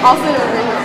I'll sit over here.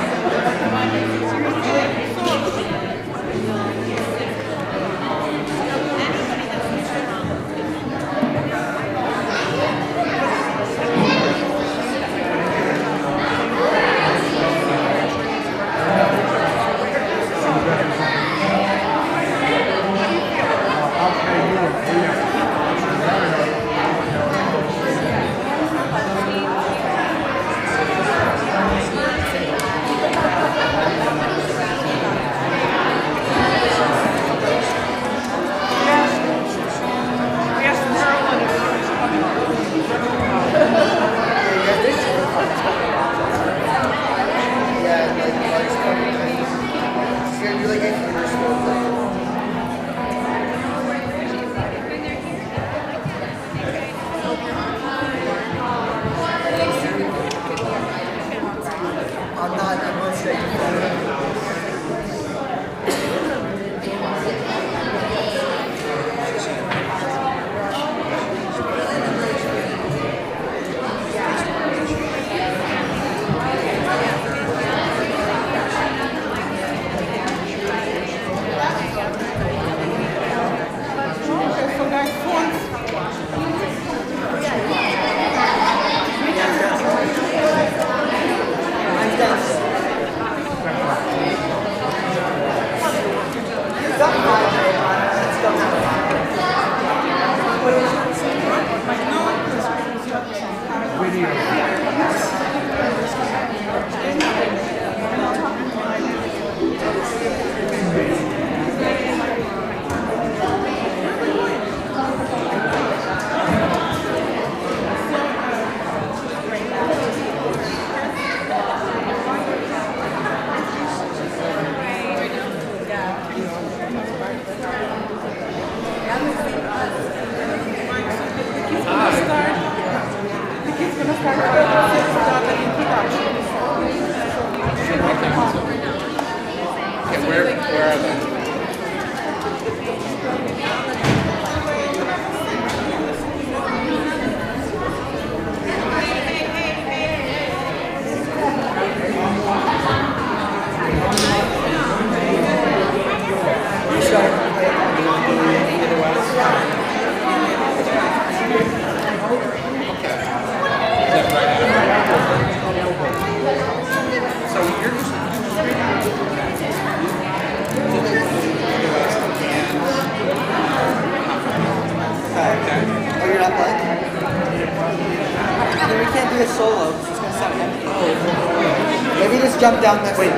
Jump down that way.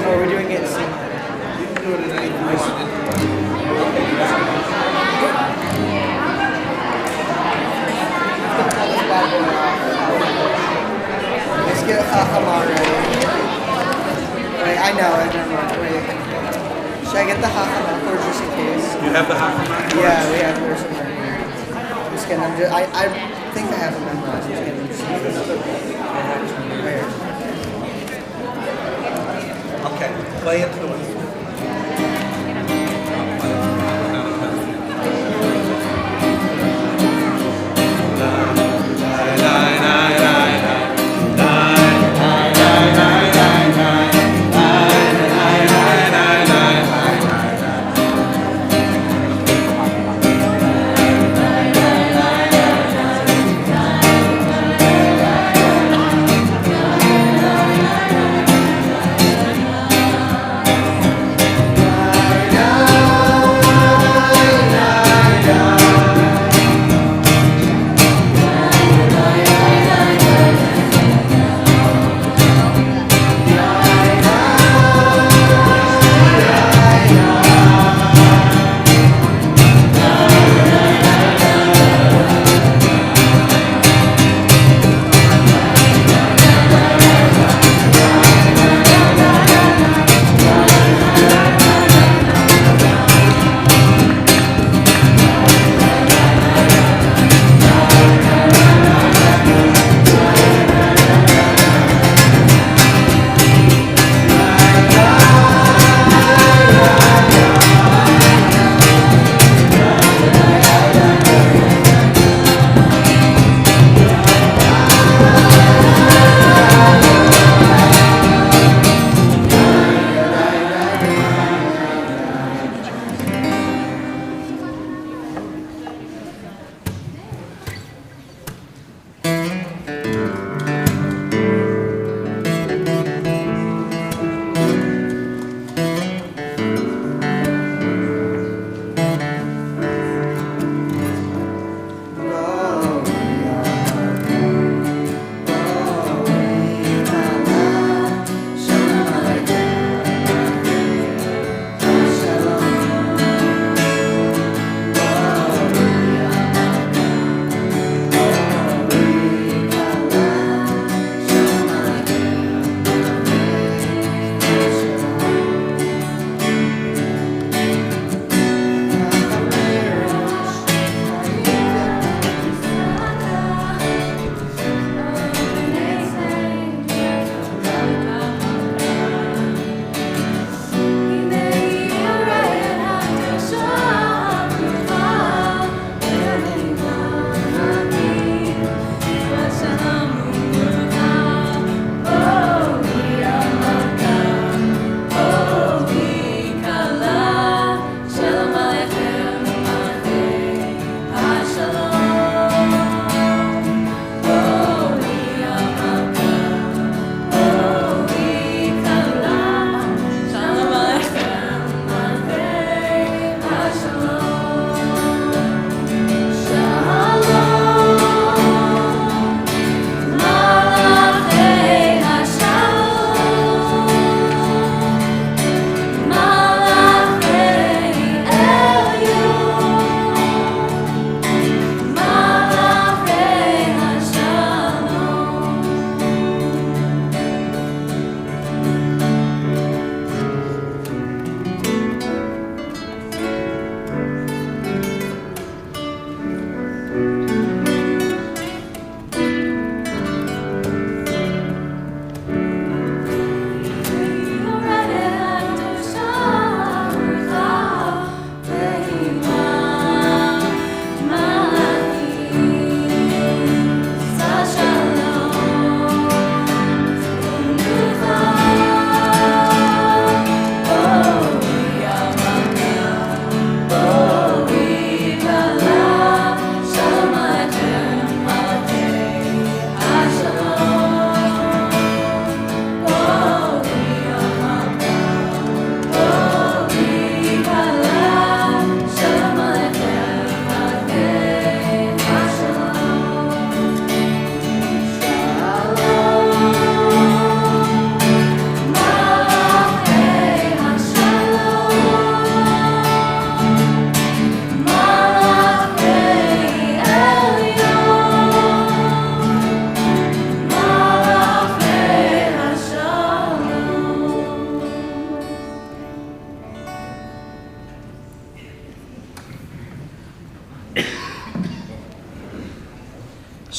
We're doing it soon. You can do it at any point. Let's get a Hachama ready. Wait, I know. Wait. Should I get the Hachama for just in case? You have the Hachama? Yeah, we have there somewhere here. I'm just kidding. I think I have it memorized. I'm just kidding. Okay, play it to us.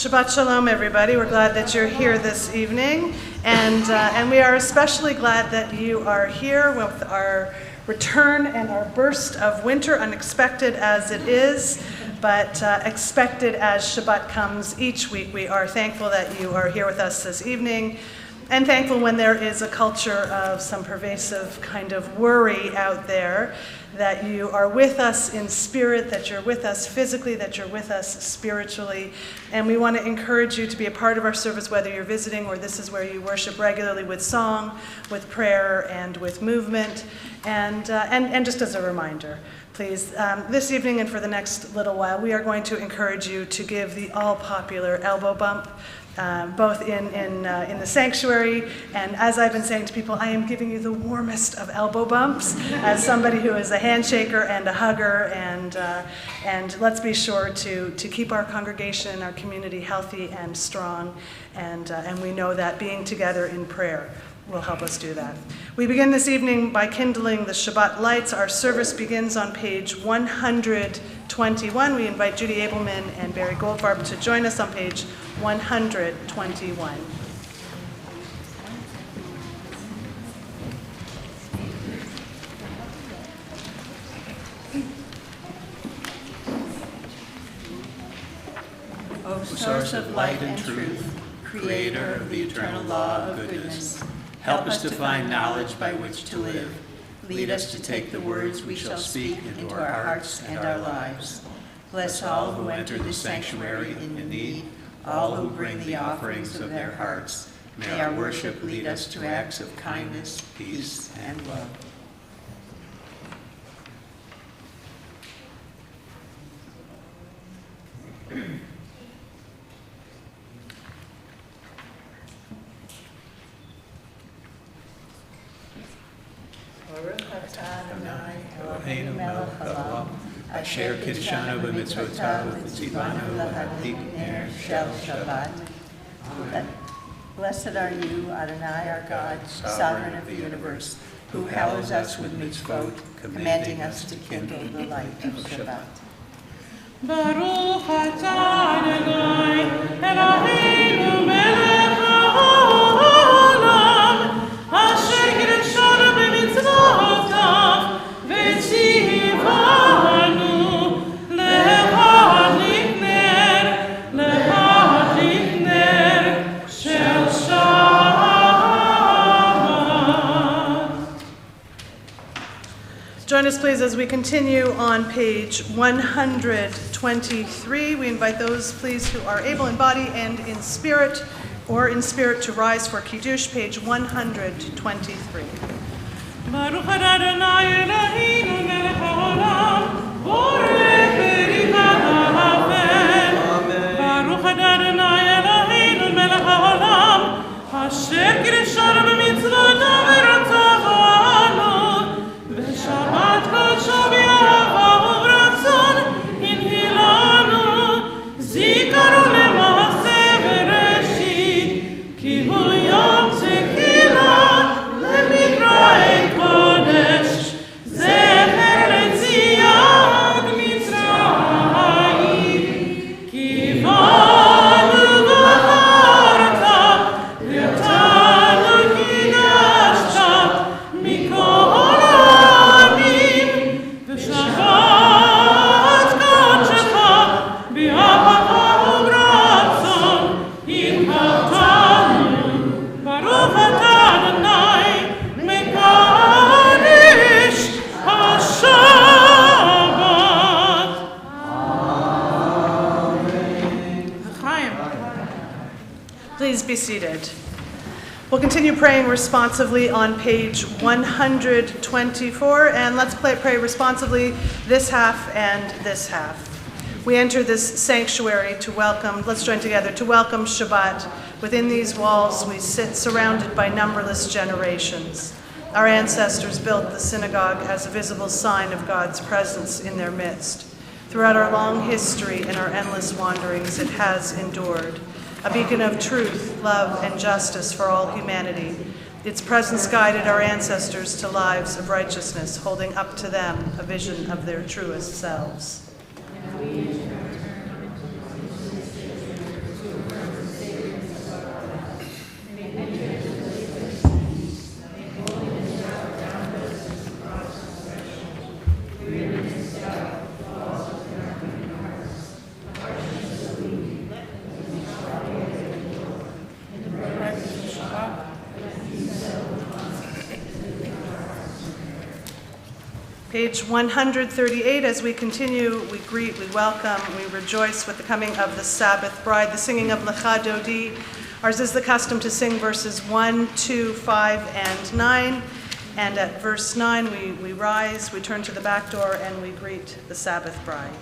Shabbat Shalom, everybody. We're glad that you're here this evening, and we are especially glad that you are here with our return and our burst of winter, unexpected as it is, but expected as Shabbat comes each week. We are thankful that you are here with us this evening, and thankful when there is a culture of some pervasive kind of worry out there, that you are with us in spirit, that you're with us physically, that you're with us spiritually. And we want to encourage you to be a part of our service, whether you're visiting or this is where you worship regularly with song, with prayer, and with movement. And just as a reminder, please, this evening and for the next little while, we are going to encourage you to give the all-popular elbow bump, both in the sanctuary, and as I've been saying to people, I am giving you the warmest of elbow bumps as somebody who is a handshaker and a hugger, and let's be sure to keep our congregation and our community healthy and strong, and we know that being together in prayer will help us do that. We begin this evening by kindling the Shabbat lights. Our service begins on page 121. We invite Judy Abelman and Barry Goldfarb to join us on page 121. O source of light and truth, creator of the eternal law of goodness, help us to find knowledge by which to live. Lead us to take the words we shall speak into our hearts and our lives. Bless all who enter the sanctuary in need, all who bring the offerings of their hearts. May our worship lead us to acts of kindness, peace, and love. Eloheinu melech haolam, asher kiddushanu b'mitzvotav v'tzivanu l'hadlik ner shel Shabbat. Blessed are you, Adonai, our God, sovereign of the universe, who hallows us with mitzvot, commanding us to kindle the light of Shabbat. Baruch atah Adonai, Eloheinu melech haolam, asher kiddushanu b'mitzvotav v'tzivanu l'hadlik ner shel Shabbat. Join us, please, as we continue on page 123. We invite those, please, who are able in body and in spirit, to rise for Kiddush, page 123. Baruch Adonai Eloheinu melech haolam, borech berikat havel. Baruch Adonai Eloheinu melech haolam, asher kiddushanu b'mitzvotav v'ratzavanu, v'shabbat kodsho b'yahava u'b'ratzon inhilanu, zikaron lema'aseh bereshit, ki hu yom tekilah lemikra'ei kodesh, zecher le'tziad Mitzrayim, ki banu v'charta, v'tanu kidashta, mikol ha'amim, v'shabbat kodshecha, b'yahava u'b'ratzon, inhatanu. Baruch atah Adonai, mekadesh haShabbat. Chaim. Please be seated. We'll continue praying responsively on page 124, and let's pray responsively this half and this half. We enter this sanctuary to welcome, let's join together, to welcome Shabbat. Within these walls we sit surrounded by numberless generations. Our ancestors built the synagogue as a visible sign of God's presence in their midst. Throughout our long history and our endless wanderings, it has endured. A beacon of truth, love, and justice for all humanity. Its presence guided our ancestors to lives of righteousness, holding up to them a vision of their truest selves. Page 138, as we continue, we greet, we welcome, we rejoice with the coming of the Sabbath bride, the singing of Lecha Dodi. Ours is the custom to sing verses 1, 2, 5, and 9. And at verse 9, we rise, we turn to the back door, and we greet the Sabbath bride.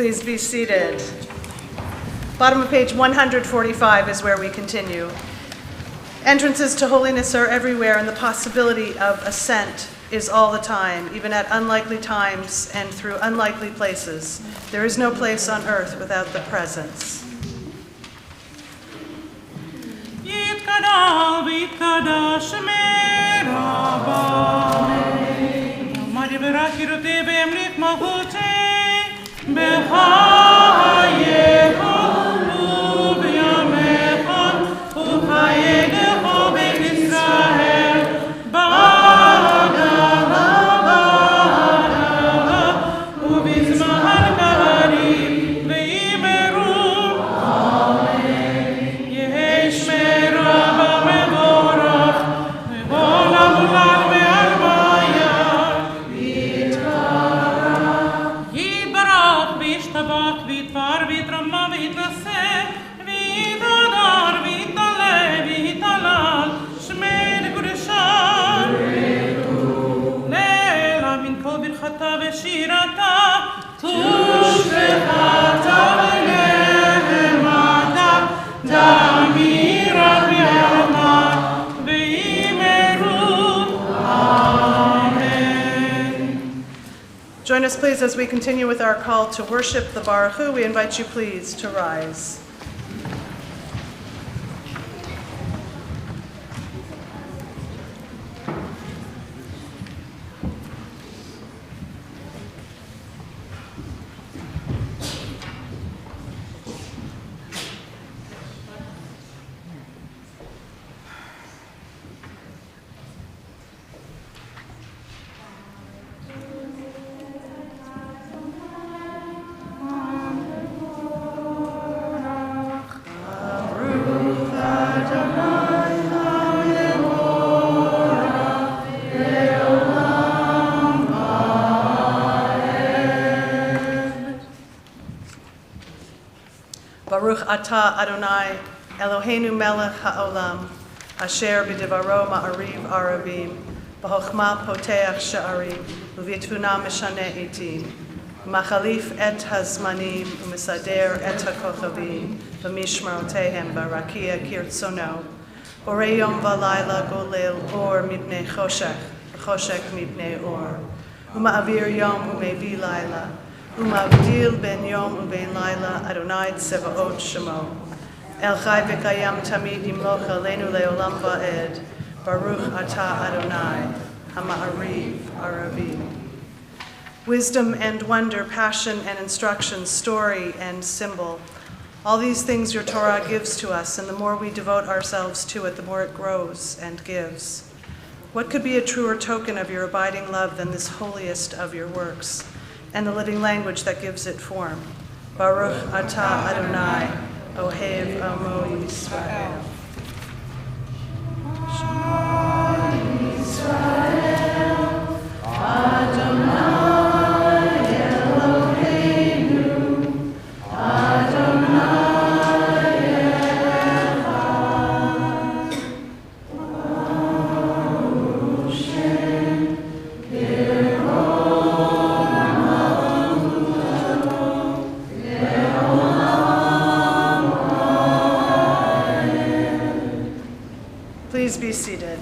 Please be seated. Bottom of page 145 is where we continue. Entrances to holiness are everywhere, and the possibility of ascent is all the time, even at unlikely times and through unlikely places. There is no place on earth without the presence. Yitgadal Join us, please, as we continue with our call to worship the Baruch Hu. We invite you, please, to rise. Baruch atah Adonai, Eloheinu melech ha'olam, asher b'divaro ma'ariv arabim, b'chokhmah poteach sha'arim, u'v'yitvuna mishaneh etim, machalif et hazmanim, u'misader et ha'kochavim, v'mishmarotehem barakia kirtzono, borei yom v'layla golel or mipnei choshech, v'choshech mipnei or, u'ma'avir yom u'mevi layla, Umavdil ben yom uben laila Adonai tsevaot shemo. El chai v'kayam tamid yimloch aleinu leolam va'ed. Baruch atah Adonai hama'ariv arabim. Wisdom and wonder, passion and instruction, story and symbol. All these things your Torah gives to us, and the more we devote ourselves to it, the more it grows and gives. What could be a truer token of your abiding love than this holiest of your works, and the living language that gives it form? Baruch atah Adonai, Ohev Amo Yisrael. Yisrael, Adonai Eloheinu, Adonai Echad, Baruch Shem Please be seated.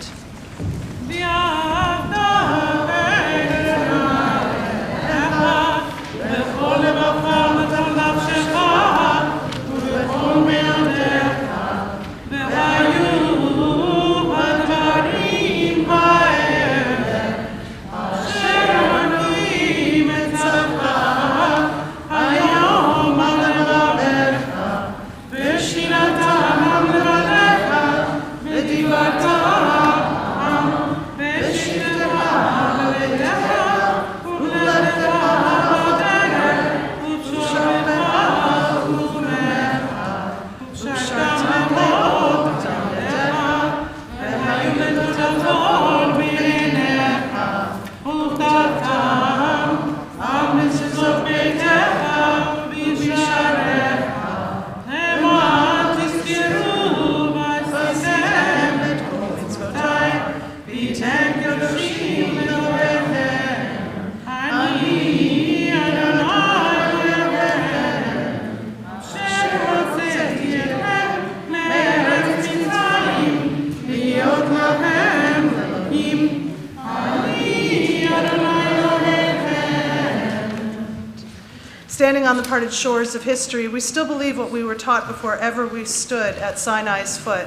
Standing on the parted shores of history, we still believe what we were taught before ever we stood at Sinai's foot.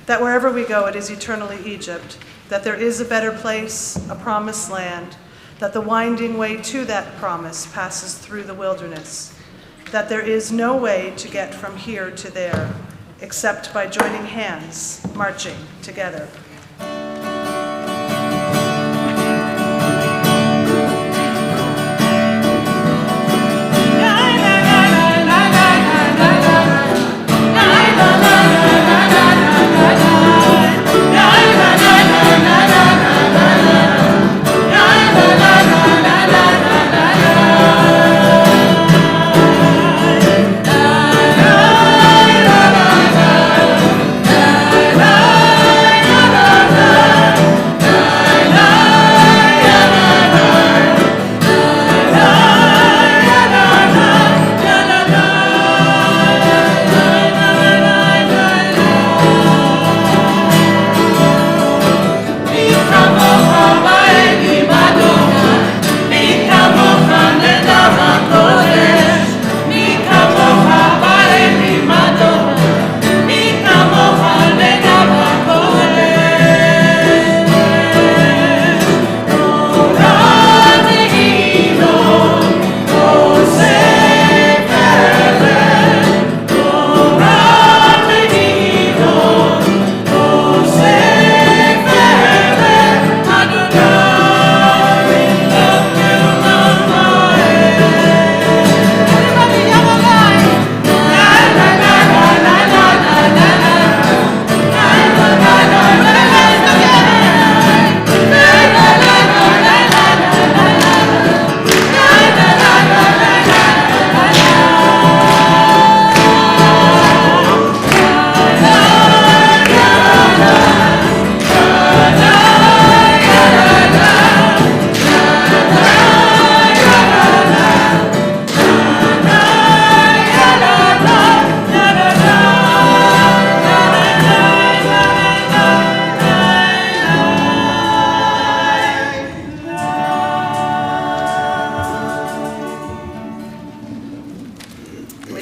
that wherever we go it is eternally Egypt, that there is a better place, a promised land, that the winding way to that promise passes through the wilderness, that there is no way to get from here to there except by joining hands, marching together.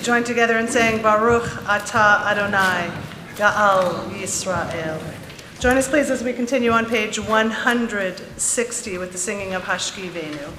Join together in saying, Baruch Atah Adonai, Ga'al Yisrael. Join us please as we continue on page 160 with the singing of Hashkivenu.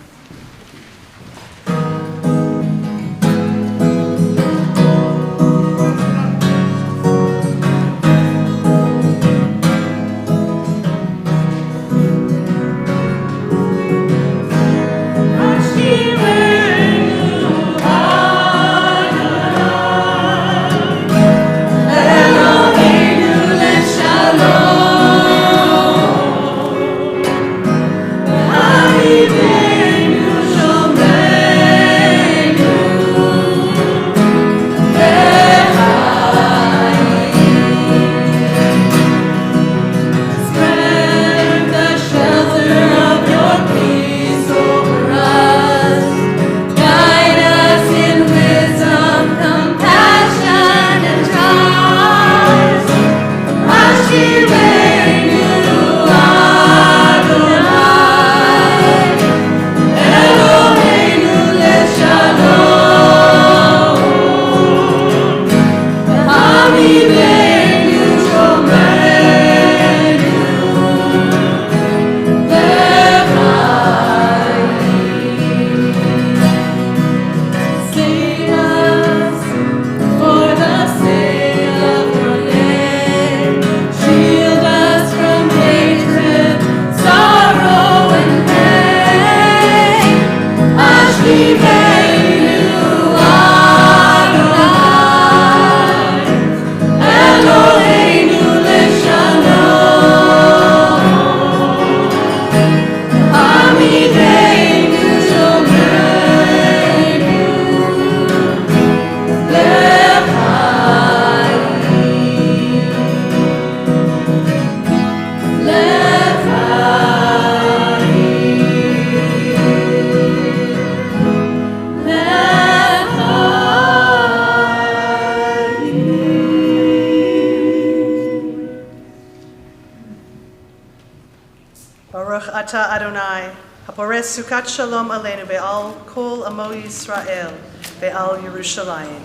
Baruch Atah Adonai, Hapores Sukat Shalom Aleinu Be'al Kol Amo Yisrael Be'al Yerushalayim.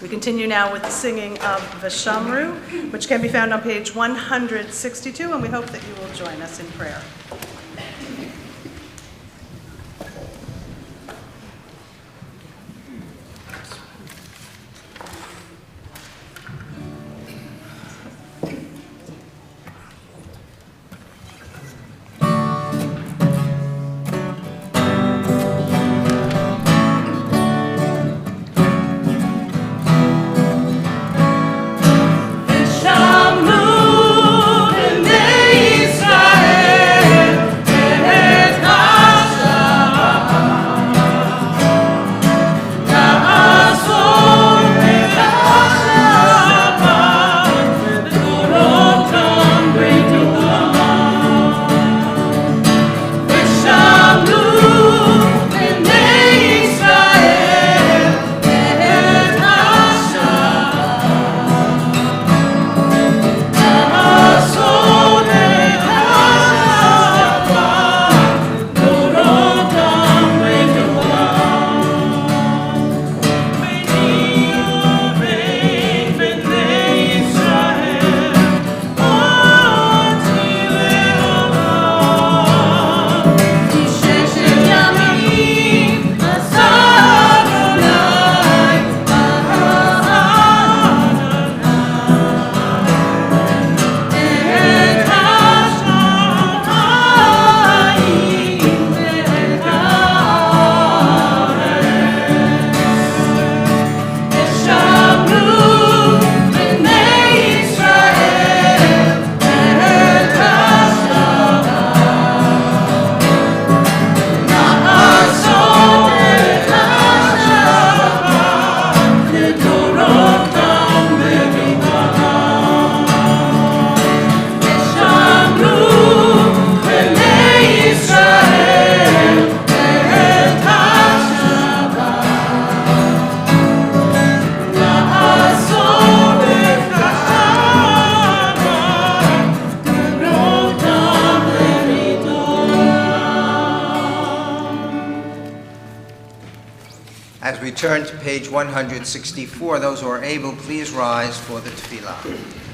We continue now with the singing of Vishamru, which can be found on page 162, and we hope that you will join us in prayer. As we turn to page 164, those who are able, please rise for the tefillah.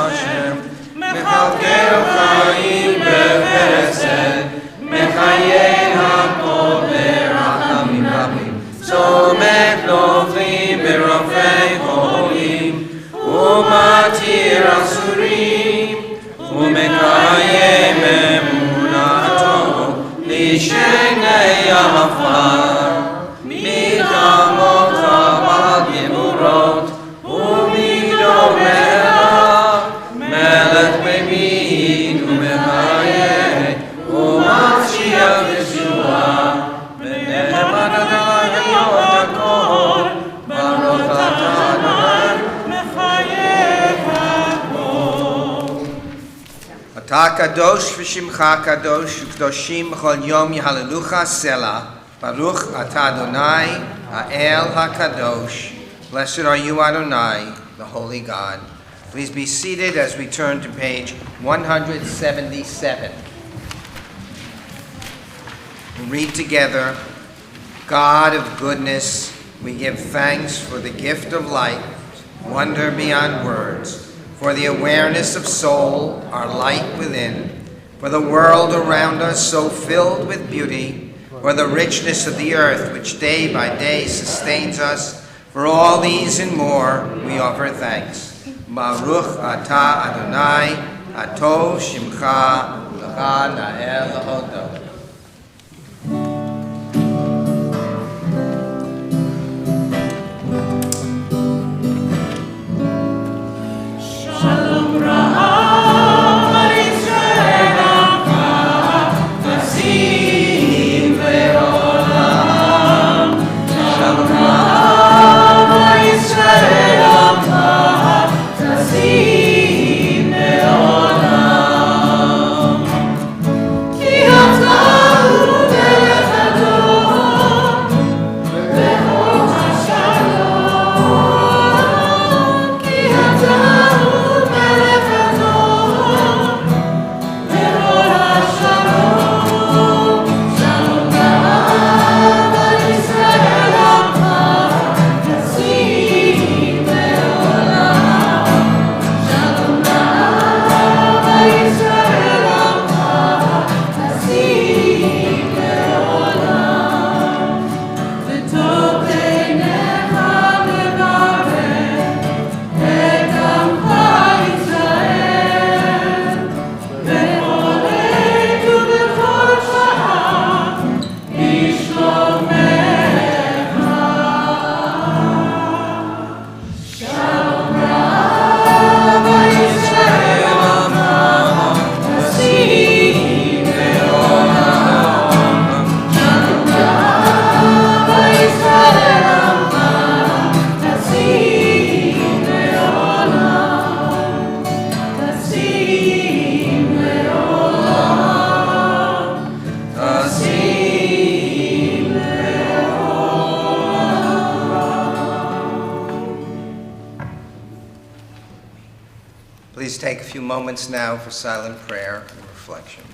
Hashem משני עפר, מי כמוך בגבורות ומדומך, מלך במין ומחיה ומשיח ישועה, ונאמן אדוני היות הכל, ברוך אתה אדוני מחייב הכל. אתה קדוש ושמך קדוש, וקדושים בכל יום יהללוך סלע. Baruch atah Adonai, Ha'el HaKadosh. Blessed are you, Adonai, the Holy God. Please be seated as we turn to page 177. We'll read together, God of goodness, we give thanks for the gift of light, wonder beyond words, for the awareness of soul, our light within, for the world around us so filled with beauty, for the richness of the earth which day by day sustains us. For all these and more, we offer thanks. Baruch atah Adonai, Atov Shimcha, L'cha Na'el L'hodot. Shalom Ra'am al Yisrael Amcha, Tasim ve'olam. Shalom Ra'am al Yisrael Amcha, Tasim ve'olam. Ki atahu melech hador, ve'or hashalom. Ki atahu melech hador, ve'or hashalom. Shalom ra'am al Yisrael Amcha, Tasim ve'olam. Shalom ra'am al Yisrael Amcha, Tasim ve'olam. V'tov beinecha levarech et amcha Yisrael, bכל עת ובכל שעה בשלומך. שלום רב על ישראל עמך, תשים בעולם. שלום רב על ישראל עמך, תשים בעולם. תשים לעולם, תשים Please take a few moments now for silent prayer and reflection.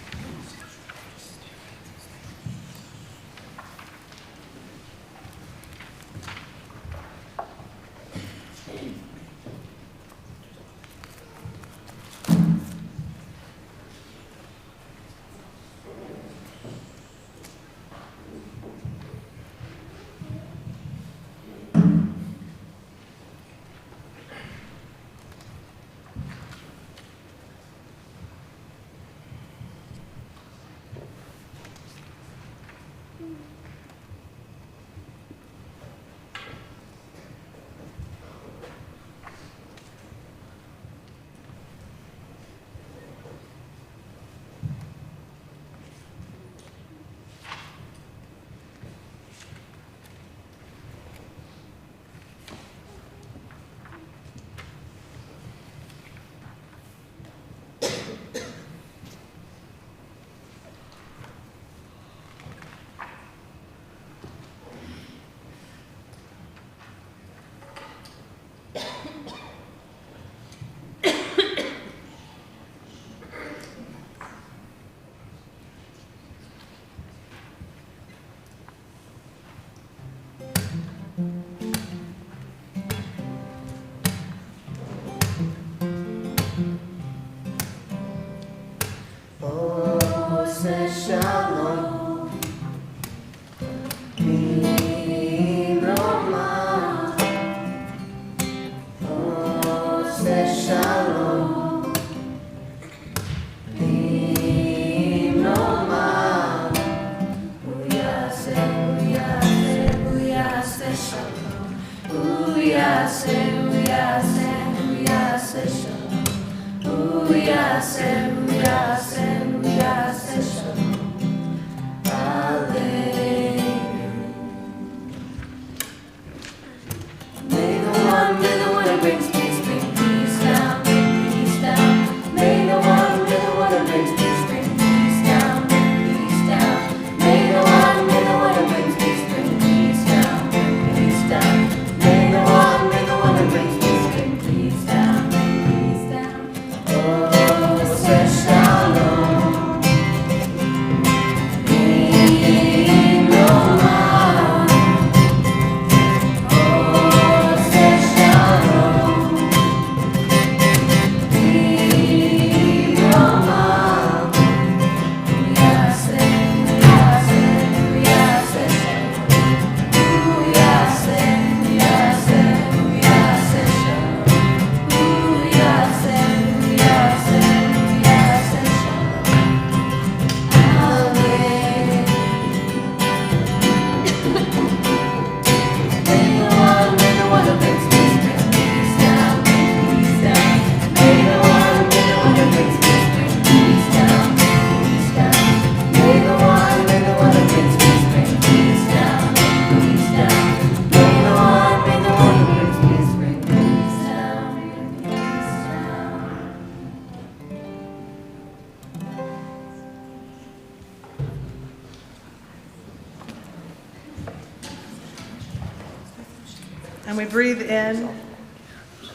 And we breathe in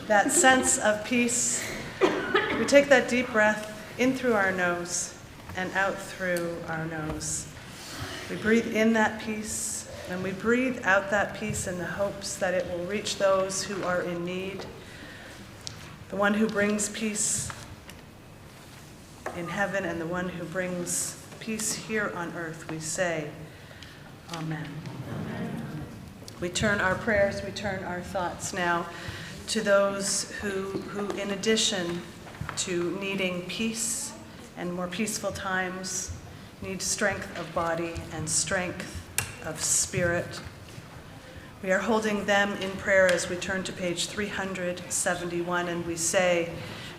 that sense of peace. We take that deep breath in through our nose and out through our nose. We breathe in that peace, and we breathe out that peace in the hopes that it will reach those who are in need. The one who brings peace in heaven and the one who brings peace here on earth, we say, Amen. Amen. We turn our prayers, we turn our thoughts now to those who in addition to needing peace and more peaceful times, need strength of body and strength of spirit. We are holding them in prayer as we turn to page 371, and we say,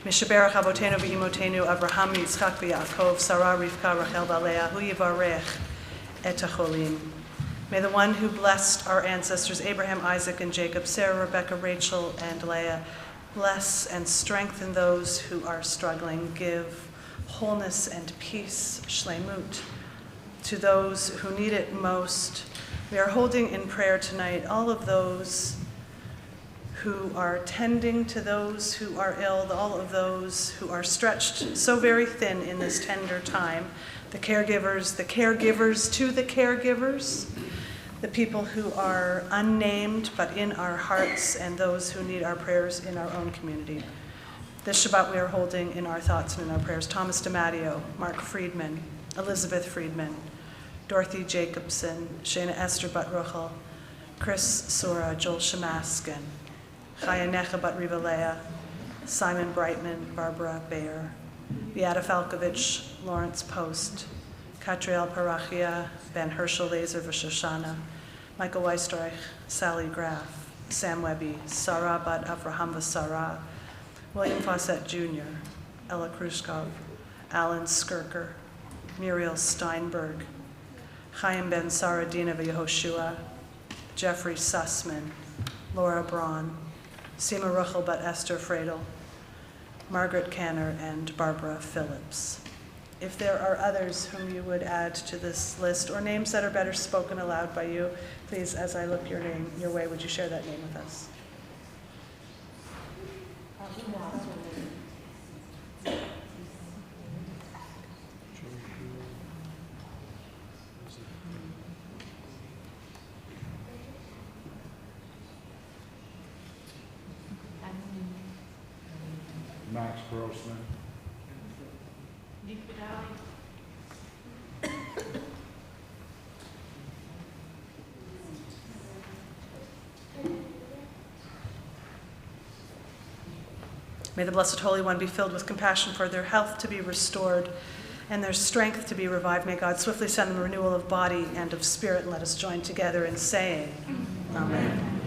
Mishaberach Avotenu v'Imotenu Avraham Yitzchak v'Yaakov Sarah Rivka Rachel v'Leah Hu Yivarech et Acholim. May the one who blessed our ancestors Abraham, Isaac, and Jacob, Sarah, Rebecca, Rachel, and Leah, bless and strengthen those who are struggling. Give wholeness and peace, shlemut, to those who need it most. We are holding in prayer tonight all of those who are tending to those who are ill, all of those who are stretched so very thin in this tender time, the caregivers to the caregivers, the people who are unnamed but in our hearts, and those who need our prayers in our own community. This Shabbat we are holding in our thoughts and in our prayers Thomas DiMatteo, Mark Friedman, Elizabeth Friedman, Dorothy Jacobson, Shana Esther Bat Ruchel, Chris Sura, Joel Shemaskin, Chaya Necha Bat Rivalea, Simon Brightman, Barbara Bayer, Beata Falkovich, Lawrence Post, Catriel Parachia, Ben Herschel Laser V'Shoshana, Michael Weisstreich, Sally Graff, Sam Webby, Sarah Bat Avraham V'Sarah, William Fawcett Jr., Ella Krushkov, Alan Skirker, Muriel Steinberg, Chaim Ben Saradina V'Yehoshua, Jeffrey Sussman, Laura Braun, Sima Ruchel Bat Esther Fredel, Margaret Canner, and Barbara Phillips. If there are others whom you would add to this list, or names that are better spoken aloud by you, please, as I look your name your way, would you share that name with us? Max Grossman. May the Blessed Holy One be filled with compassion for their health to be restored and their strength to be revived. May God swiftly send them a renewal of body and of spirit. And let us join together in saying, Amen.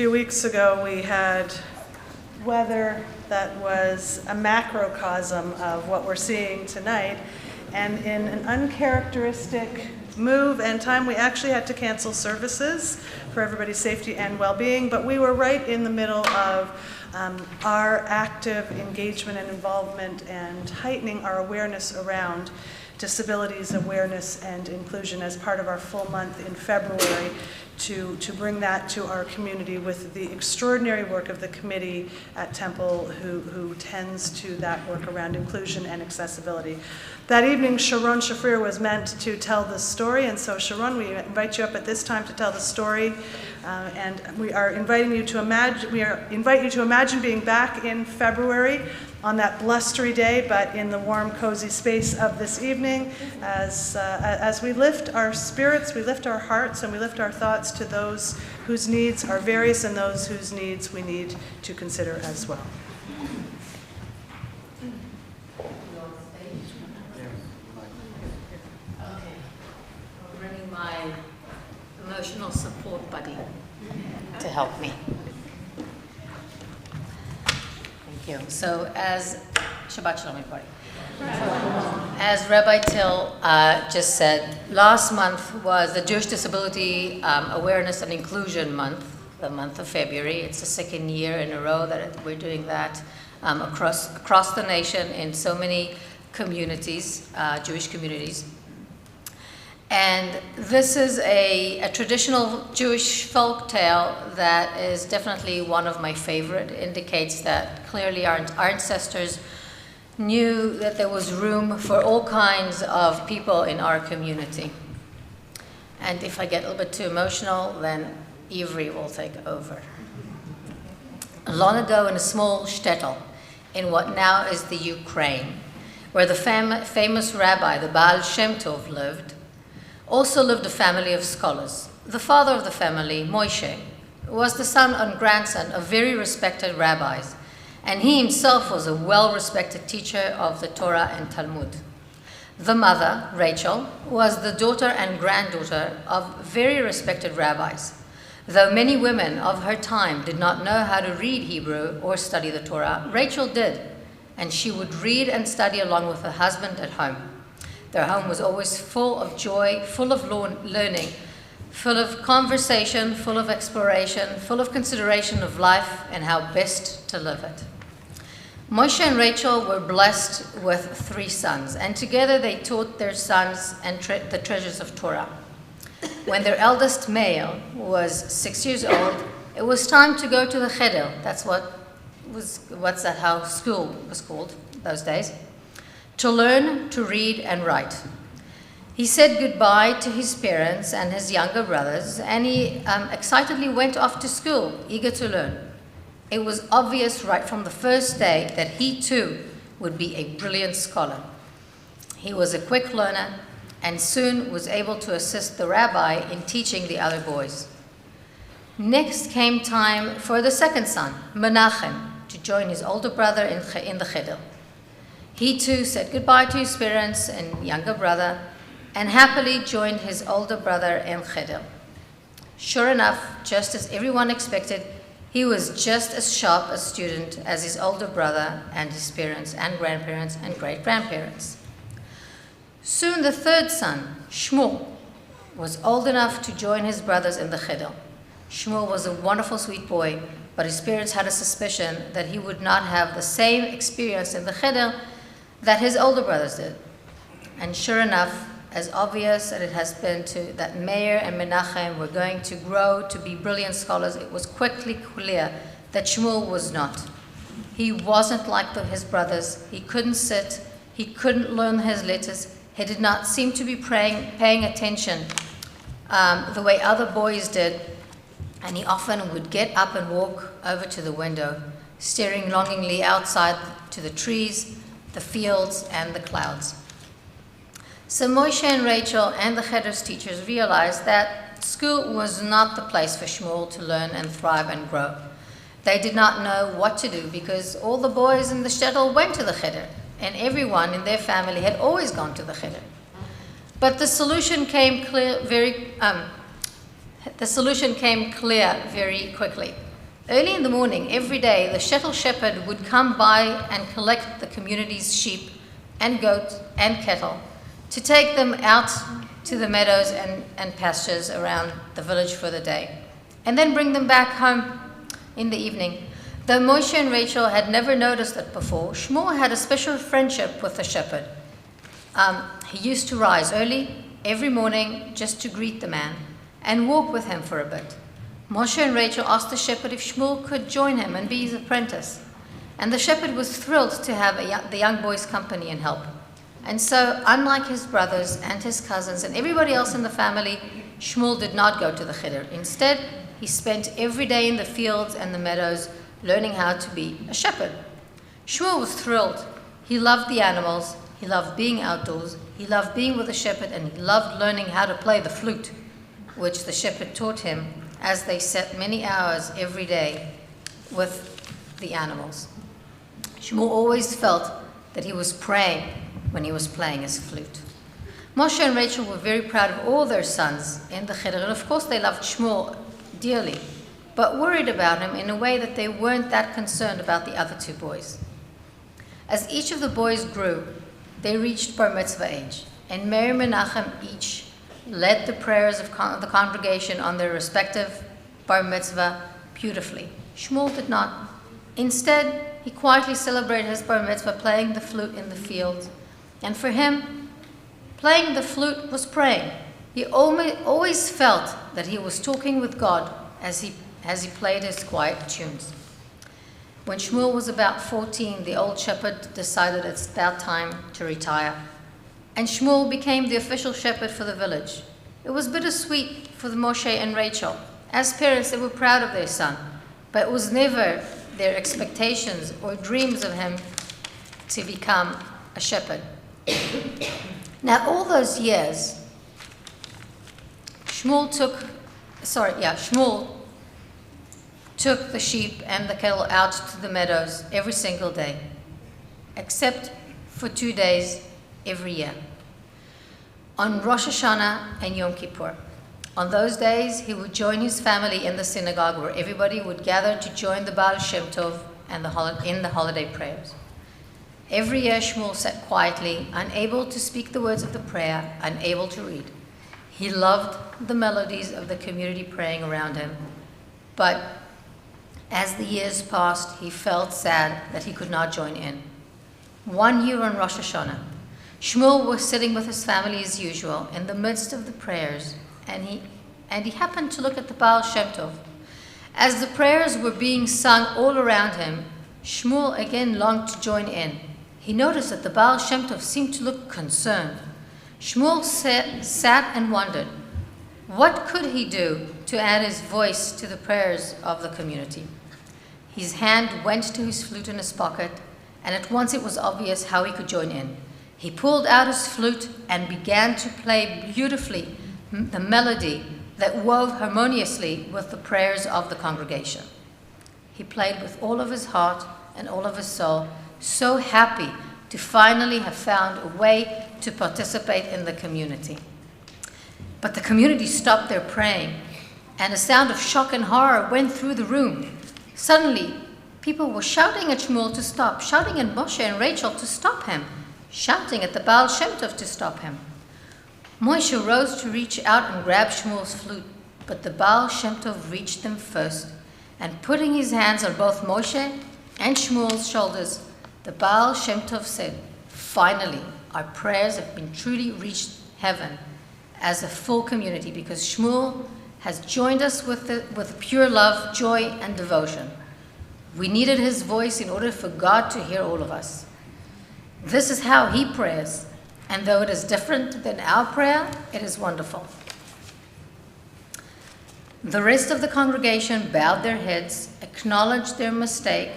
few weeks ago, we had weather that was a macrocosm of what we're seeing tonight. And in an uncharacteristic move and time, we actually had to cancel services for everybody's safety and well-being, but we were right in the middle of our active engagement and involvement and heightening our awareness around disabilities awareness and inclusion as part of our full month in February to bring that to our community with the extraordinary work of the committee at Temple who tends to that work around inclusion and accessibility. That evening, Sharon Shafrir was meant to tell the story, and so Sharon, we invite you up at this time to tell the story, and we are inviting you to imagine being back in February on that blustery day, but in the warm, cozy space of this evening, as we lift our spirits, we lift our hearts, and we lift our thoughts to those whose needs are various and those whose needs we need to consider as well. My emotional support buddy to help me. Thank you. So as Shabbat Shalom, everybody. As Rabbi Till just said, last month was the Jewish Disability Awareness and Inclusion Month, the month of February. It's the second year in a row that we're doing that across the nation in so many communities, Jewish communities. And this is a traditional Jewish folk tale that is definitely one of my favorite. It indicates that clearly our ancestors knew that there was room for all kinds of people in our community. And if I get a little bit too emotional, then Ivri will take over. Long ago in a small shtetl in what now is the Ukraine, where the famous rabbi, the Baal Shem Tov, lived, also lived a family of scholars. The father of the family, Moshe, was the son and grandson of very respected rabbis, and he himself was a well-respected teacher of the Torah and Talmud. The mother, Rachel, was the daughter and granddaughter of very respected rabbis. Though many women of her time did not know how to read Hebrew or study the Torah, Rachel did, and she would read and study along with her husband at home. Their home was always full of joy, full of learning, full of conversation, full of exploration, full of consideration of life and how best to live it. Moshe and Rachel were blessed with 3 sons, and together they taught their sons and the treasures of Torah. When their eldest male was 6 years old, it was time to go to the cheder. That's how school was called those days. To learn to read and write. He said goodbye to his parents and his younger brothers, and he excitedly went off to school, eager to learn. It was obvious right from the first day that he too would be a brilliant scholar. He was a quick learner and soon was able to assist the rabbi in teaching the other boys. Next came time for the second son, Menachem, to join his older brother in the cheder. He too said goodbye to his parents and younger brother and happily joined his older brother in cheder. Sure enough, just as everyone expected, he was just as sharp a student as his older brother and his parents and grandparents and great-grandparents. Soon the third son, Shmuel, was old enough to join his brothers in the cheder. Shmuel was a wonderful, sweet boy, but his parents had a suspicion that he would not have the same experience in the cheder that his older brothers did. And sure enough, as obvious as it has been that Meir and Menachem were going to grow to be brilliant scholars, it was quickly clear that Shmuel was not. He wasn't like his brothers. He couldn't sit. He couldn't learn his letters. He did not seem to be paying attention the way other boys did, and he often would get up and walk over to the window, staring longingly outside to the trees, the fields, and the clouds. So Moshe and Rachel and the cheder's teachers realized that school was not the place for Shmuel to learn and thrive and grow. They did not know what to do because all the boys in the shtetl went to the cheder, and everyone in their family had always gone to the cheder. But the solution came clear very quickly. Early in the morning, every day, the shtetl shepherd would come by and collect the community's sheep and goats and cattle to take them out to the meadows and pastures around the village for the day, and then bring them back home in the evening. Though Moshe and Rachel had never noticed it before, Shmuel had a special friendship with the shepherd. He used to rise early every morning just to greet the man and walk with him for a bit. Moshe and Rachel asked the shepherd if Shmuel could join him and be his apprentice. And the shepherd was thrilled to have the young boy's company and help. And so, unlike his brothers and his cousins and everybody else in the family, Shmuel did not go to the cheder. Instead, he spent every day in the fields and the meadows learning how to be a shepherd. Shmuel was thrilled. He loved the animals, he loved being outdoors, he loved being with the shepherd, and he loved learning how to play the flute, which the shepherd taught him as they sat many hours every day with the animals. Shmuel always felt that he was praying when he was playing his flute. Moshe and Rachel were very proud of all their sons in the cheder, and of course they loved Shmuel dearly, but worried about him in a way that they weren't that concerned about the other two boys. As each of the boys grew, they reached bar mitzvah age, and Mary and Menachem each led the prayers of the congregation on their respective bar mitzvah beautifully. Shmuel did not. Instead, he quietly celebrated his bar mitzvah playing the flute in the fields. And for him, playing the flute was praying. He always felt that he was talking with God as he played his quiet tunes. When Shmuel was about 14, the old shepherd decided it's about time to retire. And Shmuel became the official shepherd for the village. It was bittersweet for Moshe and Rachel. As parents, they were proud of their son, but it was never their expectations or dreams of him to become a shepherd. Now, all those years, Shmuel took the sheep and the cattle out to the meadows every single day, except for 2 days every year, on Rosh Hashanah and Yom Kippur. On those days, he would join his family in the synagogue where everybody would gather to join the Baal Shem Tov and in the holiday prayers. Every year, Shmuel sat quietly, unable to speak the words of the prayer, unable to read. He loved the melodies of the community praying around him, but as the years passed, he felt sad that he could not join in. One year on Rosh Hashanah, Shmuel was sitting with his family as usual in the midst of the prayers, and he happened to look at the Baal Shem Tov. As the prayers were being sung all around him, Shmuel again longed to join in. He noticed that the Baal Shem Tov seemed to look concerned. Shmuel sat and wondered, what could he do to add his voice to the prayers of the community? His hand went to his flute in his pocket, and at once it was obvious how he could join in. He pulled out his flute and began to play beautifully the melody that wove harmoniously with the prayers of the congregation. He played with all of his heart and all of his soul, so happy to finally have found a way to participate in the community. But the community stopped their praying, and a sound of shock and horror went through the room. Suddenly, people were shouting at Shmuel to stop, shouting at Moshe and Rachel to stop him, shouting at the Baal Shem Tov to stop him. Moshe rose to reach out and grab Shmuel's flute, but the Baal Shem Tov reached them first, and putting his hands on both Moshe and Shmuel's shoulders, the Baal Shem Tov said, finally, our prayers have been truly reached heaven as a full community, because Shmuel has joined us with pure love, joy, and devotion. We needed his voice in order for God to hear all of us. This is how he prays, and though it is different than our prayer, it is wonderful. The rest of the congregation bowed their heads, acknowledged their mistake,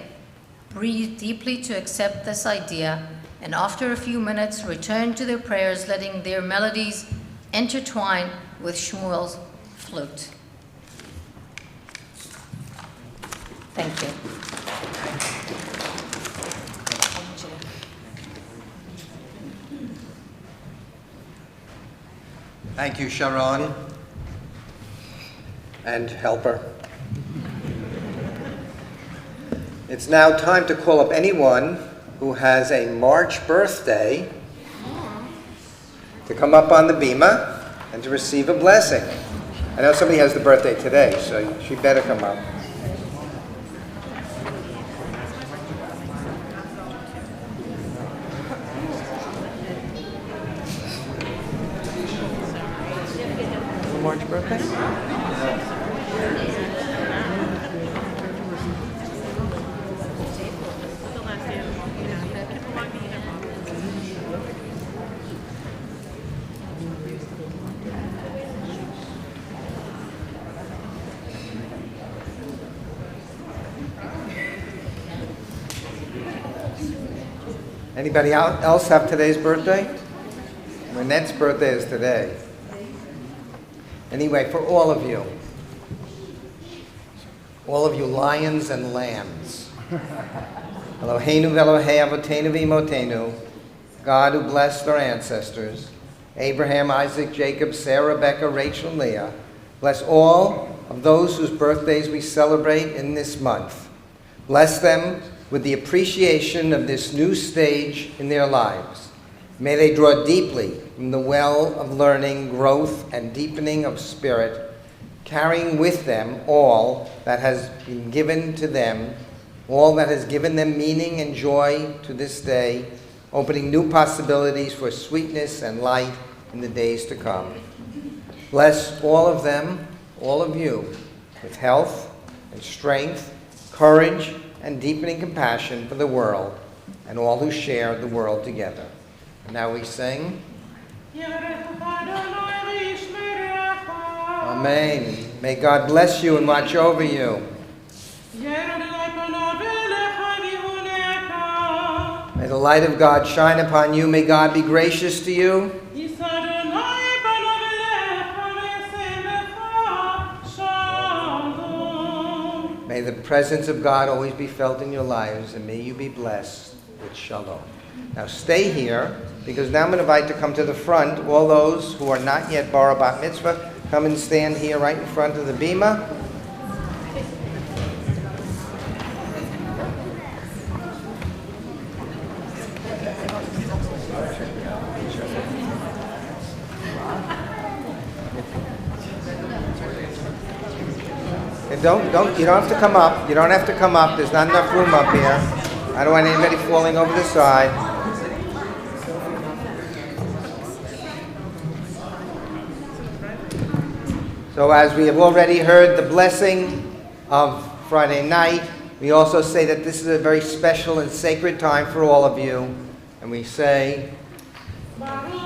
breathed deeply to accept this idea, and after a few minutes returned to their prayers, letting their melodies intertwine with Shmuel's flute. Thank you. Thank you, Sharon and helper. It's now time to call up anyone who has a March birthday to come up on the bima and to receive a blessing. I know somebody has the birthday today, so she better come up. March birthday? Anybody else have today's birthday? Lynette's birthday is today. Anyway, for all of you lions and lambs, Eloheinu v'Elohei Avotenu v'Imotenu, God who blessed our ancestors, Abraham, Isaac, Jacob, Sarah, Rebecca, Rachel, and Leah, bless all of those whose birthdays we celebrate in this month. Bless them with the appreciation of this new stage in their lives. May they draw deeply from the well of learning, growth, and deepening of spirit, carrying with them all that has been given to them, all that has given them meaning and joy to this day, opening new possibilities for sweetness and light in the days to come. Bless all of them, all of you, with health and strength, courage, and deepening compassion for the world and all who share the world together. And now we sing. Amen. May God bless you and watch over you. May the light of God shine upon you. May God be gracious to you. May the presence of God always be felt in your lives, and may you be blessed with shalom. Now stay here, because now I'm going to invite to come to the front all those who are not yet bar bat mitzvah. Come and stand here right in front of the bima. You don't have to come up. You don't have to come up. There's not enough room up here. I don't want anybody falling over the side. So as we have already heard the blessing of Friday night, we also say that this is a very special and sacred time for all of you. And we say, Adonai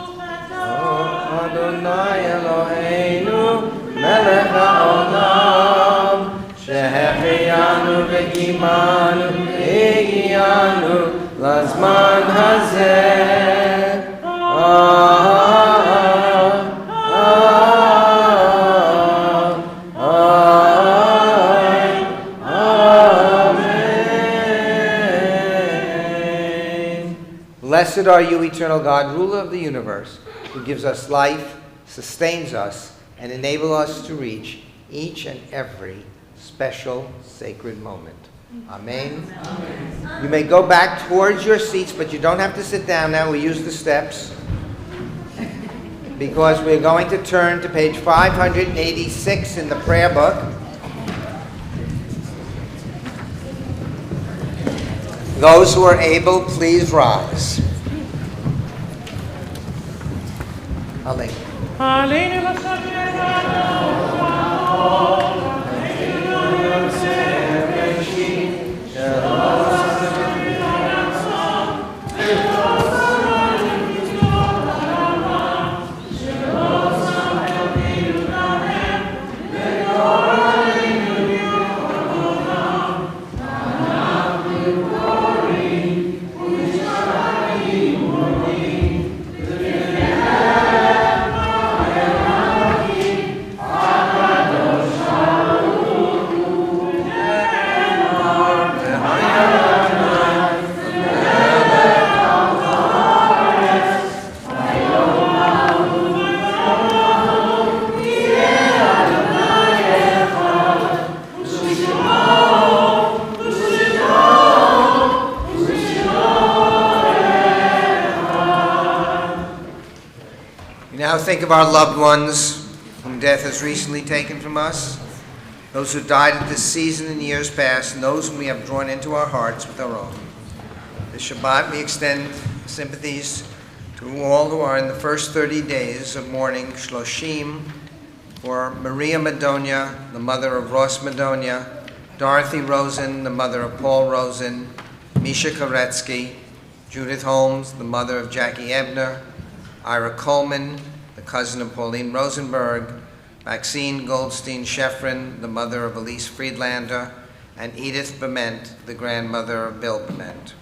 Eloheinu melech haolam שהחיינו וקיימנו והגיענו לזמן הזה. Blessed are you, eternal God, ruler of the universe, who gives us life, sustains us, and enables us to reach each and every special sacred moment. Amen. Amen. You may go back towards your seats, but you don't have to sit down now. We use the steps because we're going to turn to page 586 in the prayer book. Those who are able, please rise. Amen. Kadosh We now think of our loved ones whom death has recently taken from us, those who died at this season in years past, and those whom we have drawn into our hearts with our own. This Shabbat, we extend sympathies to all who are in the first 30 days of mourning, Shloshim, for Maria Madonia, the mother of Ross Madonia, Dorothy Rosen, the mother of Paul Rosen, Misha Koretsky, Judith Holmes, the mother of Jackie Ebner, Ira Coleman, the cousin of Pauline Rosenberg, Maxine Goldstein Sheffrin, the mother of Elise Friedlander, and Edith Bement, the grandmother of Bill Bement.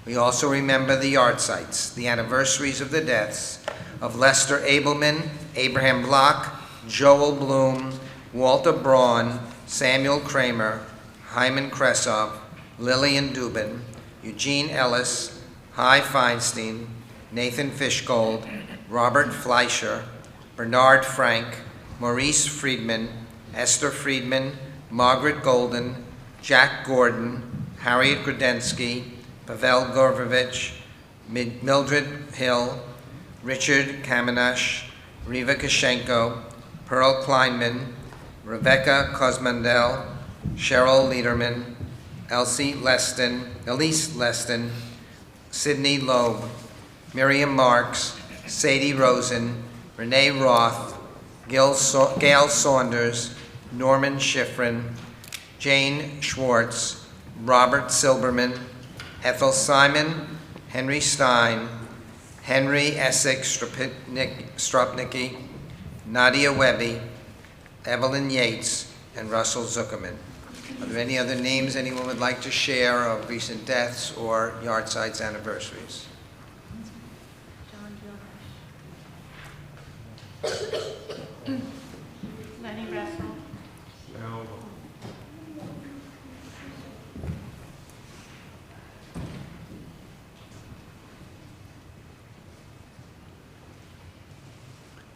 We also remember the yahrzeits, the anniversaries of the deaths of Lester Abelman, Abraham Block, Joel Bloom, Walter Braun, Samuel Kramer, Hyman Kresov, Lillian Dubin, Eugene Ellis, Hy Feinstein, Nathan Fishgold, Robert Fleischer, Bernard Frank, Maurice Friedman, Esther Friedman, Margaret Golden, Jack Gordon, Harriet Grudensky, Pavel Gorovich, Mildred Hill, Richard Kamenash, Riva Kashenko, Pearl Kleinman, Rebecca Kosmandel, Cheryl Liederman, Elise Leston, Sydney Loeb, Miriam Marks, Sadie Rosen, Renee Roth, Gail Saunders, Norman Schifrin, Jane Schwartz, Robert Silberman, Ethel Simon, Henry Stein, Henry Essex Stropnicki, Nadia Webby, Evelyn Yates, and Russell Zuckerman. Are there any other names anyone would like to share of recent deaths or yahrzeits anniversaries? Lenny Russell.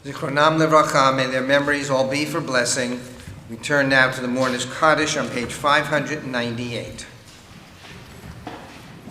Zichronam Livracha, may their memories all be for blessing. We turn now to the Mourner's Kaddish on page 598.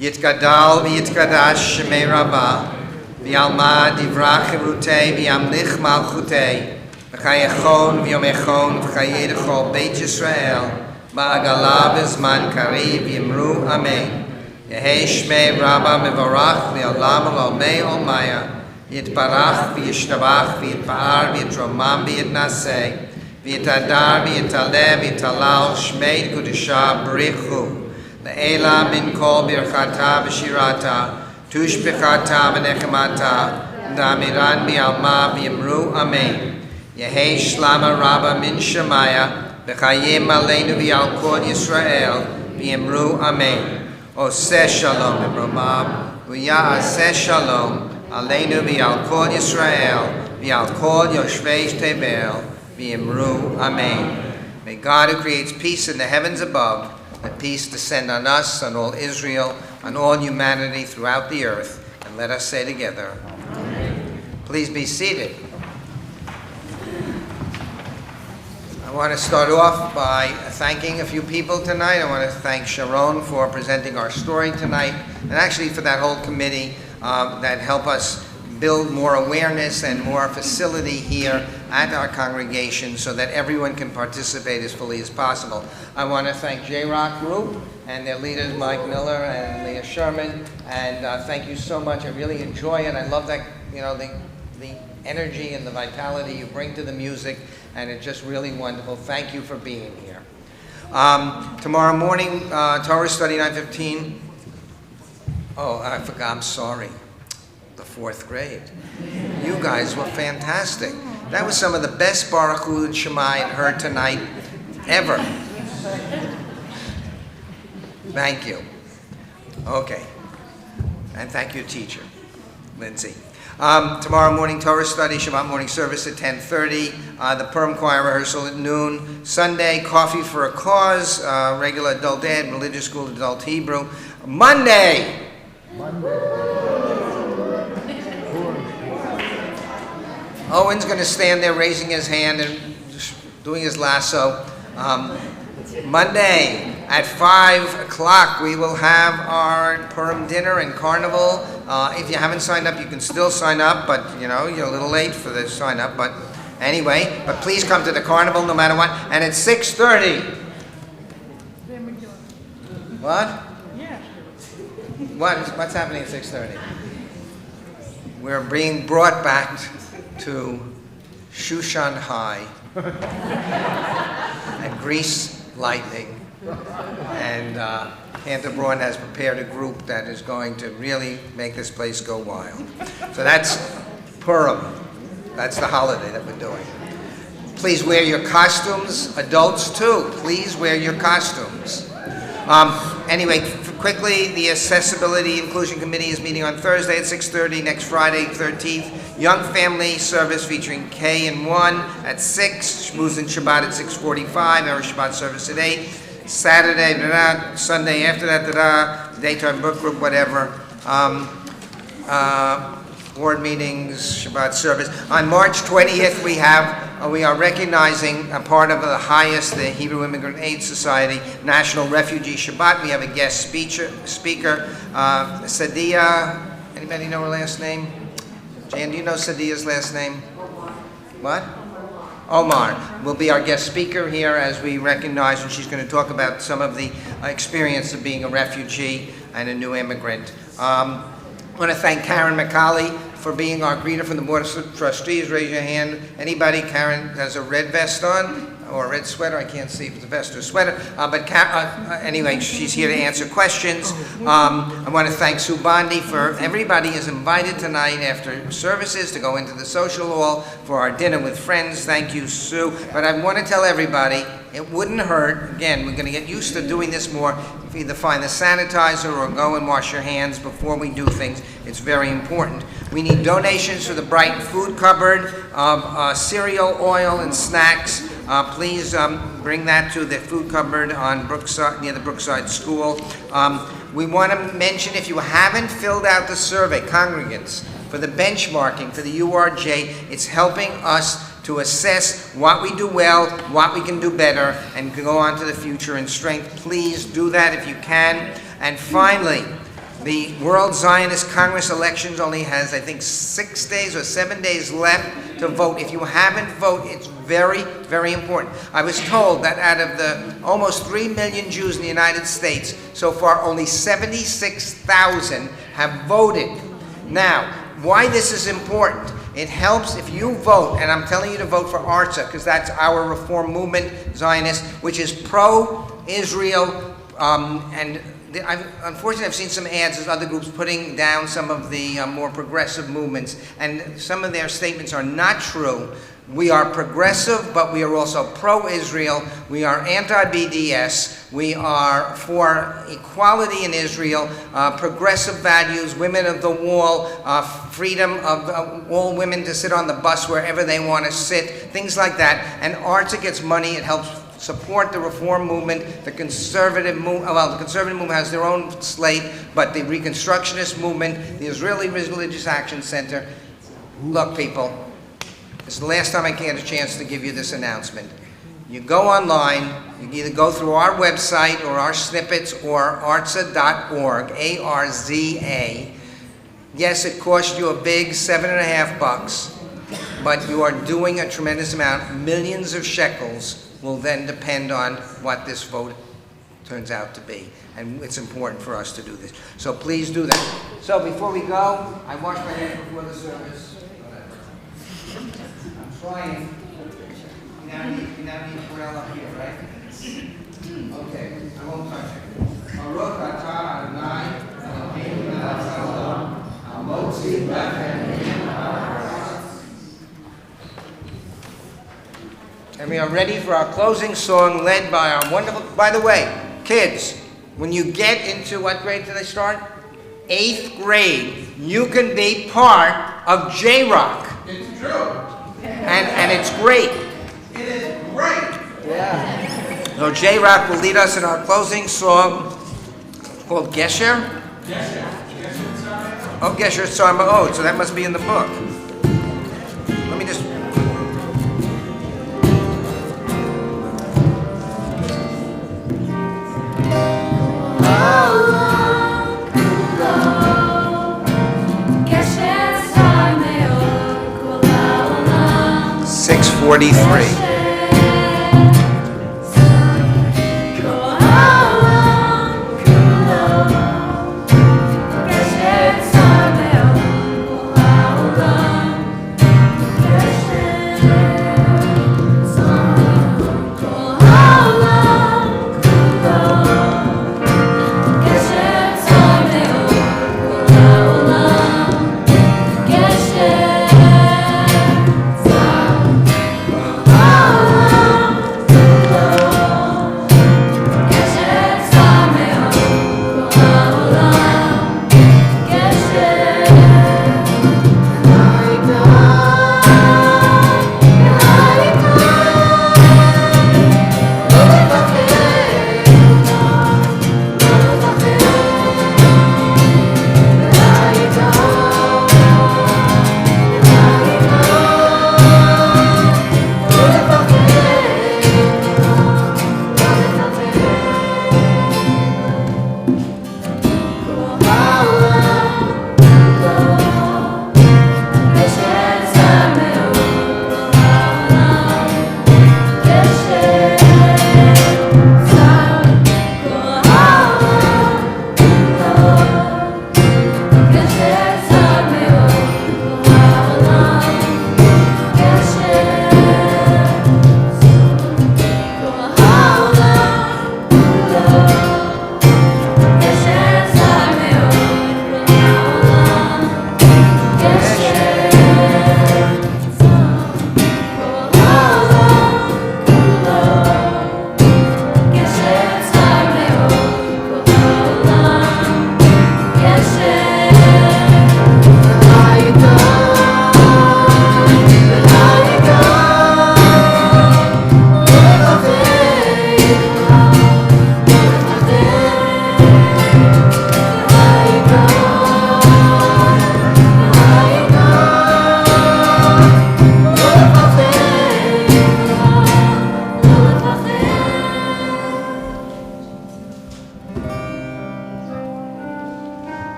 Yitgadal v'yitkadash shemei Rabbah, v'yalma divrach chirutei v'yamlich malchutei, v'chayechon v'yomechon v'chayedechol Beit Yisrael, ba'agala v'zman kariv yimru amen. Yehei shmei Rabbah mevorach v'yalam alomei olmaya, Yitbarach v'yishtabach v'yitpa'ar v'yitromam v'yitnaseh, v'yitadar v'yitaleh v'yitalal shmei kudusha b'richu, le'ela min kol birchata v'shirata, tushbichata v'nechemata, da'amiran v'yalma v'yimru amen. Yehei shlama rabba min shemaya, v'chayim aleinu v'yalkod Yisrael, v'yimru amen. Oseh shalom v'bromam, v'ya'aseh shalom, Aleinu v'yal kol Yisrael, v'yal kol yoshvei tevel, v'yimru amen. May God, who creates peace in the heavens above, let peace descend on us, on all Israel, on all humanity throughout the earth. And let us say together, amen. Please be seated. I want to start off by thanking a few people tonight. I want to thank Sharon for presenting our story tonight, and actually for that whole committee that help us build more awareness and more facility here at our congregation so that everyone can participate as fully as possible. I want to thank J-Rock Group and their leaders, Mike Miller and Leah Sherman, and thank you so much. I really enjoy it. I love that, the energy and the vitality you bring to the music, and it's just really wonderful. Thank you for being here. Tomorrow morning, Torah study 9:15. Oh, I forgot, I'm sorry. The 4th grade. You guys were fantastic. That was some of the best Baruch Hu and Shema I've heard tonight, ever. Thank you. Okay. And thank you, teacher, Lindsay. Tomorrow morning, Torah study, Shabbat morning service at 10:30. The Purim choir rehearsal at noon. Sunday, coffee for a cause, regular adult ed, religious school, adult Hebrew. Monday. Owen's going to stand there raising his hand and doing his lasso. Monday at 5 o'clock, we will have our Purim dinner and carnival If you haven't signed up, you can still sign up, but you're a little late for the sign up. But anyway, but please come to the carnival no matter what. And it's 6:30. What? Yeah. What's happening at 6:30? We're being brought back to Shushan High and Grease Lightning. And Cantor Braun has prepared a group that is going to really make this place go wild. So that's Purim. That's the holiday that we're doing. Please wear your costumes. Adults too, please wear your costumes. Anyway, quickly, the Accessibility Inclusion Committee is meeting on Thursday at 6:30, next Friday, 13th. Young Family Service featuring K and 1 at 6, Shmuz and Shabbat at 6:45, Erev Shabbat service at 8. Saturday, Sunday after that, daytime book group, whatever. Board meetings, Shabbat service. On March 20th, we are recognizing a part of the highest, the Hebrew Immigrant Aid Society National Refugee Shabbat. We have a guest speaker, Sadia. Anybody know her last name? Jan, do you know Sadia's last name? What? Omar will be our guest speaker here as we recognize, and she's going to talk about some of the experience of being a refugee and a new immigrant. I want to thank Karen McCauley for being our greeter from the Board of Trustees. Raise your hand. Anybody? Karen has a red vest on or a red sweater. I can't see if it's a vest or a sweater. Anyway, she's here to answer questions. I want to thank Sue Bondi for everybody is invited tonight after services to go into the social hall for our dinner with friends. Thank you, Sue. But I want to tell everybody, it wouldn't hurt. Again, we're going to get used to doing this more. If you either find the sanitizer or go and wash your hands before we do things. It's very important. We need donations for the Brighton Food Cupboard of cereal, oil, and snacks. Please bring that to the food cupboard on Brookside, near the Brookside School. We want to mention, if you haven't filled out the survey, congregants, for the benchmarking, for the URJ, it's helping us to assess what we do well, what we can do better, and go on to the future in strength. Please do that if you can. And finally, the World Zionist Congress elections only has, I think, 6 days or 7 days left to vote. If you haven't voted, it's very, very important. I was told that out of the almost 3 million Jews in the United States, so far only 76,000 have voted. Now, why this is important? It helps if you vote, and I'm telling you to vote for ARTSA, because that's our Reform Movement, Zionist, which is pro-Israel, unfortunately, I've seen some ads as other groups putting down some of the more progressive movements, and some of their statements are not true. We are progressive, but we are also pro-Israel. We are anti-BDS. We are for equality in Israel, progressive values, women of the wall, freedom of all women to sit on the bus wherever they want to sit, things like that. And ARTSA gets money. It helps support the Reform Movement. The conservative movement has their own slate, but the Reconstructionist movement, the Israeli Religious Action Center. Look, people, this is the last time I get a chance to give you this announcement. You go online, you can either go through our website or our snippets or artza.org, A-R-Z-A. Yes, it cost you a big $7.50, but you are doing a tremendous amount. Millions of shekels will then depend on what this vote turns out to be. And it's important for us to do this. So please do that. So before we go, I wash my hands before the service. I'm trying. You now need a grill up here, right? Okay, I won't touch it. Baruch atah Adonai Eloheinu melech haolam, hamotzi lechem min ha'aretz. And we are ready for our closing song led by our wonderful, by the way, kids, when you get into, what grade do they start? 8th grade, you can be part of J-Rock. It's true. And it's great. It is great. Yeah. So J-Rock will lead us in our closing song called Gesher? Oh, Gesher Tzar, so that must be in the book. Let me just... How long ago 6:43.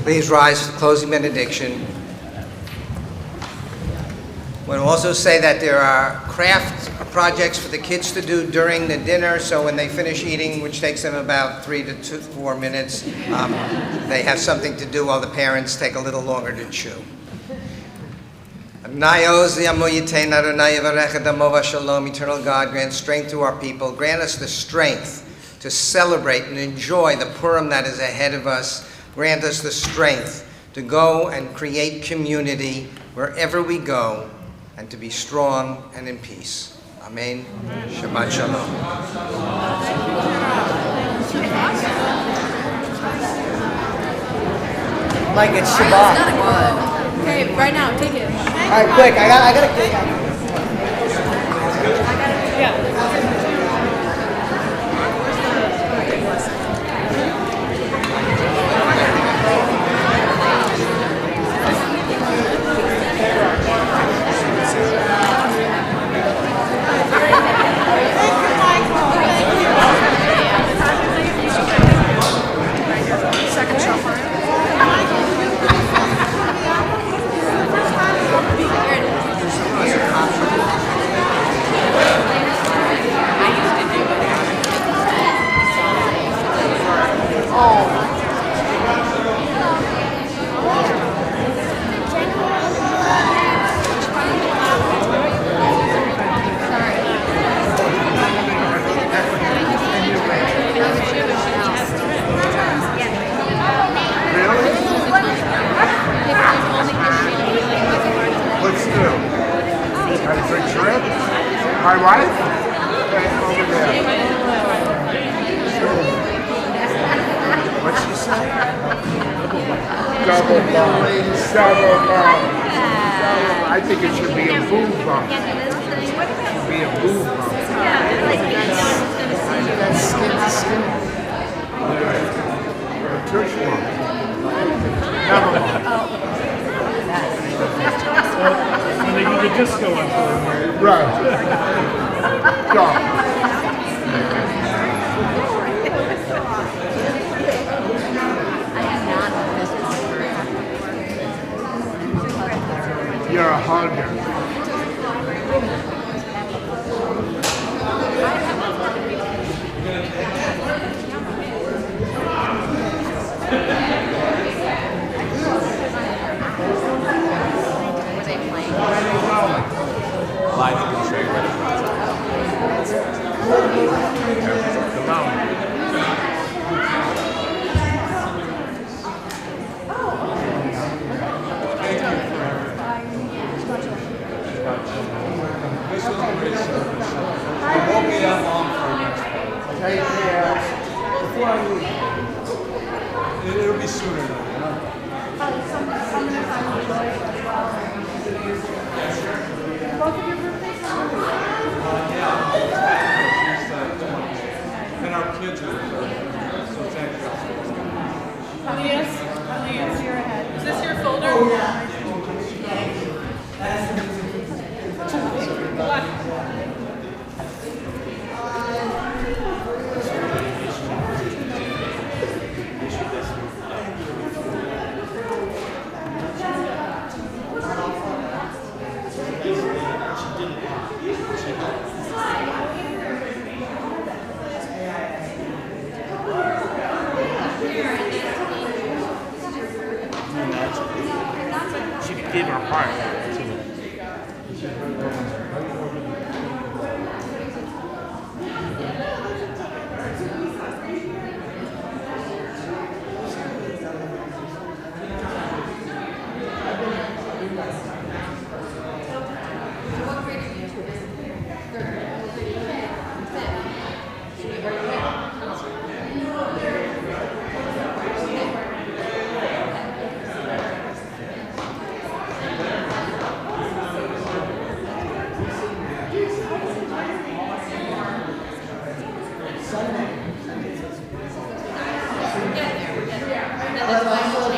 Please rise for the closing benediction. I want to also say that there are craft projects for the kids to do during the dinner, so when they finish eating, which takes them about 3 to 4 minutes, they have something to do while the parents take a little longer to chew. Eternal God, grant strength to our people. Grant us the strength to celebrate and enjoy the Purim that is ahead of us. Grant us the strength to go and create community wherever we go and to be strong and in peace. Amen. Shabbat Shalom. Mike, it's Shabbat. Okay, right now, take it. All right, quick. I gotta get out. My wife? Over there. What's she say? Double bomb. Double bomb. I think it should be a boom bomb. It should be a boom bomb. That's skin to skin. Or a tush bomb. Double bomb. When they do the disco on Right. Go. You're a hugger. Were they playing? Live can show you where The mountain. This was a great service. It won't be that long for you. Before I leave. It'll be sooner though. Both of your birthdays? And our kids are there. So thank you. Elias, you're ahead. Is this your folder? She gave her heart to the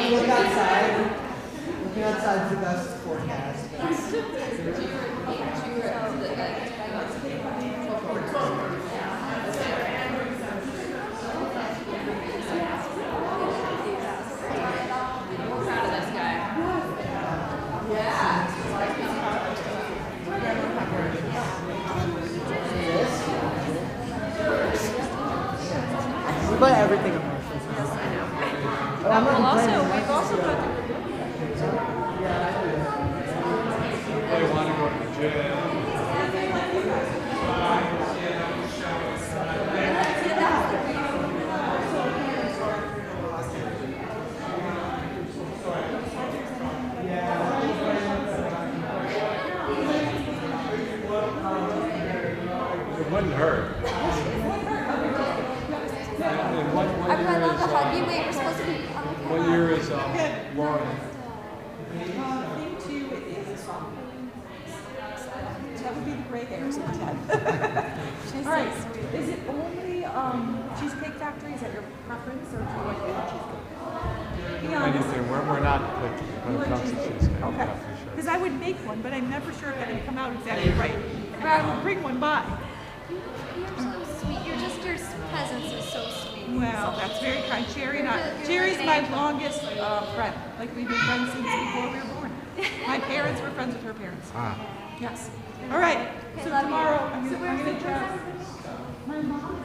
Look outside. Looking outside is the best forecast. We buy everything emotional. But I'm not complaining. We've also got They want to go to the gym. It wouldn't hurt. I love the hug. You wait, we're supposed to be. What year is Lauren? Thing two is that would be the gray hairs in Ted. All right. Is it only Cheesecake Factory? Is that your preference, or do you like any cheesecake? Be honest. Anything. We're not picky when it comes to cheesecake. Okay. Because I would make one, but I'm never sure if it would come out exactly right. But I would bring one by. You're so sweet. Your presence is so sweet. Well, that's very kind. Sherry's my longest friend. Like, we've been friends since before we were born. My parents were friends with her parents. Yes. All right. So tomorrow, I'm going to try. My mom.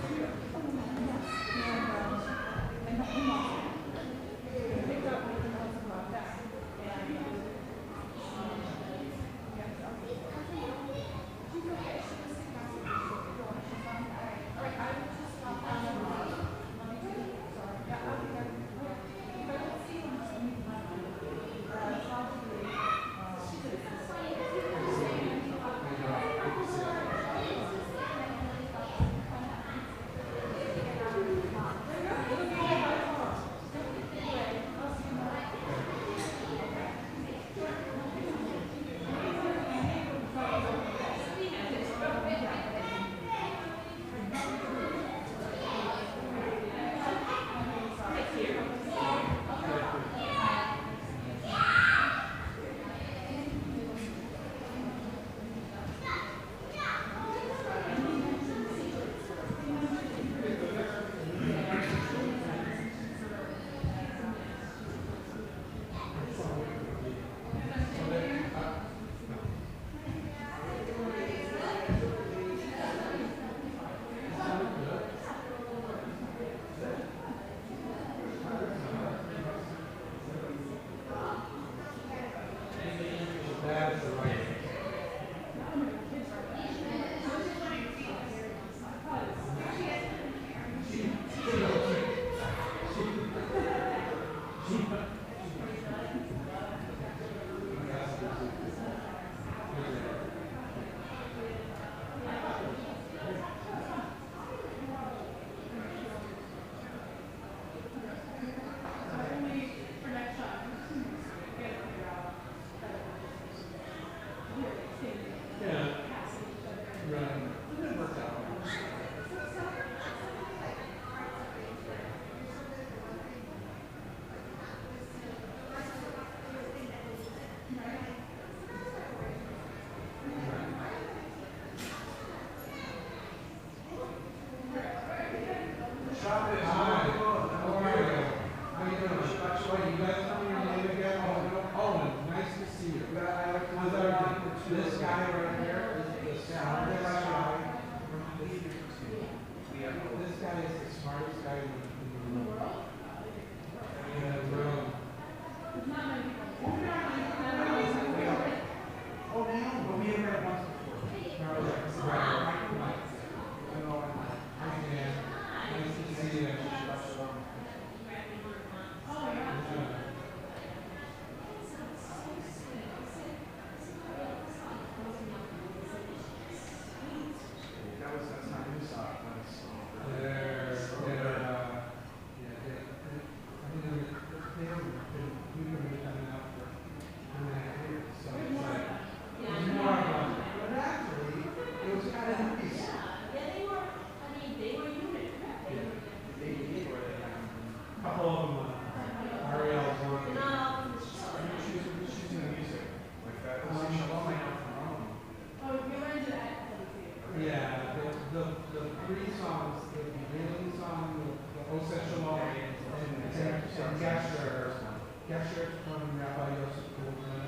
from Rabbi Yosef Goldman.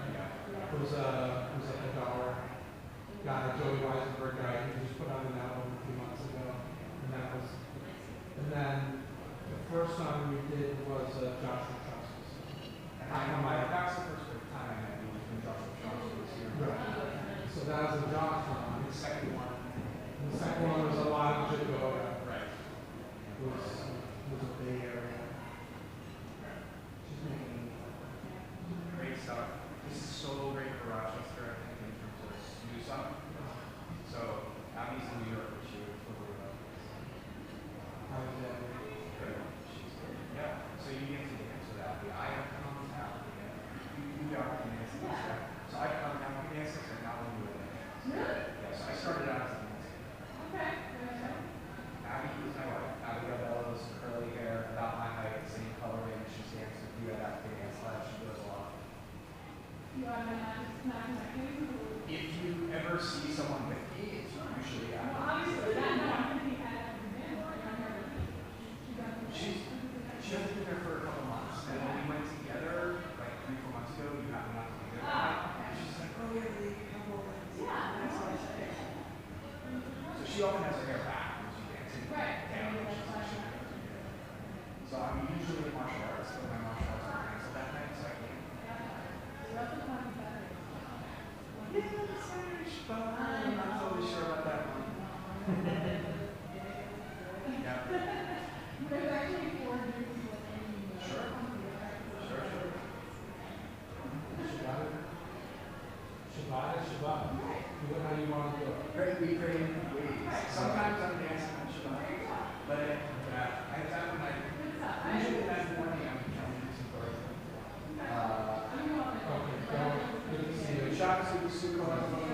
Was a Hadar guy, Joey Weisenberg guy, who just put out an album a few months ago. And then the first song we did was Joshua Trust's. That's the first time I met you when Joshua Trust was here. Right. So that was a Josh song. The second one was a lot of Jagoda. Right. It was a Bay Area. She's making great stuff. This is so great for Rochester, I think, in terms of new stuff. So, Abby's in New York, but she would totally love this. How is that? Good. She's good. Yeah. So you get to dance with Abby. I have come on town again. You got to dance with stuff. So I come down with dancing, and now I'm doing it. Really? Yeah, so I started out as a dancer. Okay. Abby is my wife. Abby got all those curly hair, about my height, same color range. She's dancing with you at that dance class. She does a lot. If you ever see someone with me, it's usually Abby. She hasn't been there for a couple months, and when we went together, like 3-4 months ago, you happened not to be there. And she's like, oh yeah, they come over. So she often has her hair back when she's dancing. Right. So I'm usually in martial arts, but my martial arts are canceled that night, so I can't. I'm not totally sure about that one. Yeah. There's actually 4 groups. Sure. Shabbat. Do it how you want to do it. We create ways. Sometimes I'm dancing on Shabbat, but I have time when usually that morning I'm trying to do some choreography. Okay, so good to see you. Shabbat, Sukkot.